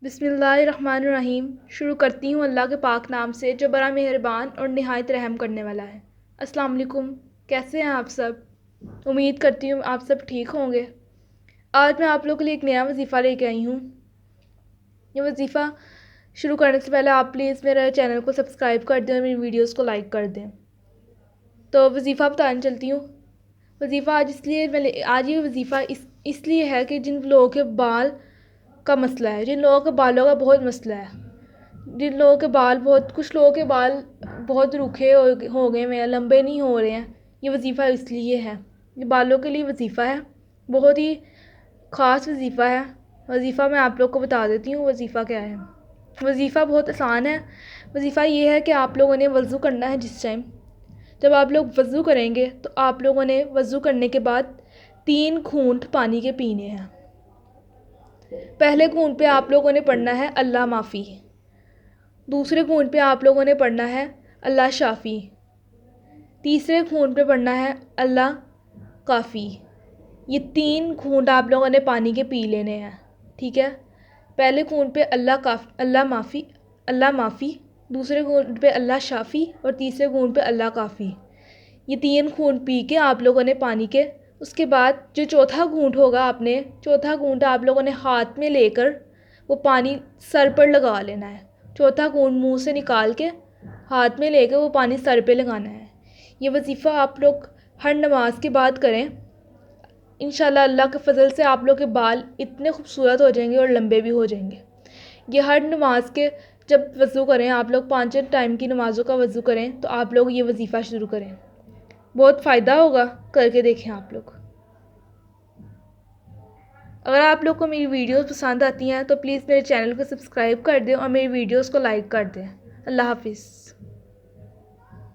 بسم اللہ الرحمن الرحیم۔ شروع کرتی ہوں اللہ کے پاک نام سے جو بڑا مہربان اور نہایت رحم کرنے والا ہے۔ السلام علیکم، کیسے ہیں آپ سب؟ امید کرتی ہوں آپ سب ٹھیک ہوں گے۔ آج میں آپ لوگوں کے لیے ایک نیا وظیفہ لے کے آئی ہوں۔ یہ وظیفہ شروع کرنے سے پہلے آپ پلیز میرے چینل کو سبسکرائب کر دیں اور میری ویڈیوز کو لائک کر دیں۔ تو وظیفہ بتانے چلتی ہوں۔ وظیفہ آج یہ وظیفہ اس لیے ہے کہ جن لوگوں کے بال کا مسئلہ ہے، جن لوگوں کے بالوں کا بہت مسئلہ ہے، جن لوگوں کے بال کچھ لوگوں کے بال بہت روکھے ہو گئے ہیں، لمبے نہیں ہو رہے ہیں، یہ وظیفہ اس لیے ہے۔ یہ بالوں کے لیے وظیفہ ہے، بہت ہی خاص وظیفہ ہے۔ وظیفہ میں آپ لوگ کو بتا دیتی ہوں وظیفہ کیا ہے۔ وظیفہ بہت آسان ہے۔ وظیفہ یہ ہے کہ آپ لوگوں نے وضو کرنا ہے۔ جب آپ لوگ وضو کریں گے تو آپ لوگوں نے وضو کرنے کے بعد 3 گھونٹ پانی کے پینے ہیں۔ پہلے گھونٹ پہ آپ لوگوں نے پڑھنا ہے اللہ معافی، دوسرے گھونٹ پہ آپ لوگوں نے پڑھنا ہے اللہ شافی، تیسرے گھونٹ پہ پڑھنا ہے اللہ کافی۔ یہ 3 گھونٹ آپ لوگوں نے پانی کے پی لینے ہیں، ٹھیک ہے؟ پہلے گھونٹ پہ اللہ معافی، دوسرے گھونٹ پہ اللہ شافی اور تیسرے گھونٹ پہ اللہ کافی۔ یہ 3 گھونٹ پی کے آپ لوگوں نے پانی کے، اس کے بعد جو چوتھا گھونٹ ہوگا چوتھا گھونٹ آپ لوگوں نے ہاتھ میں لے کر وہ پانی سر پر لگا لینا ہے۔ چوتھا گھونٹ منہ سے نکال کے ہاتھ میں لے کے وہ پانی سر پہ لگانا ہے۔ یہ وظیفہ آپ لوگ ہر نماز کے بعد کریں۔ انشاءاللہ اللہ کے فضل سے آپ لوگ کے بال اتنے خوبصورت ہو جائیں گے اور لمبے بھی ہو جائیں گے۔ یہ ہر نماز کے جب وضو کریں، آپ لوگ 5 ٹائم کی نمازوں کا وضو کریں تو آپ لوگ یہ وظیفہ شروع کریں، بہت فائدہ ہوگا، کر کے دیکھیں آپ لوگ۔ اگر آپ لوگ کو میری ویڈیوز پسند آتی ہیں تو پلیز میرے چینل کو سبسکرائب کر دیں اور میری ویڈیوز کو لائک کر دیں۔ اللہ حافظ۔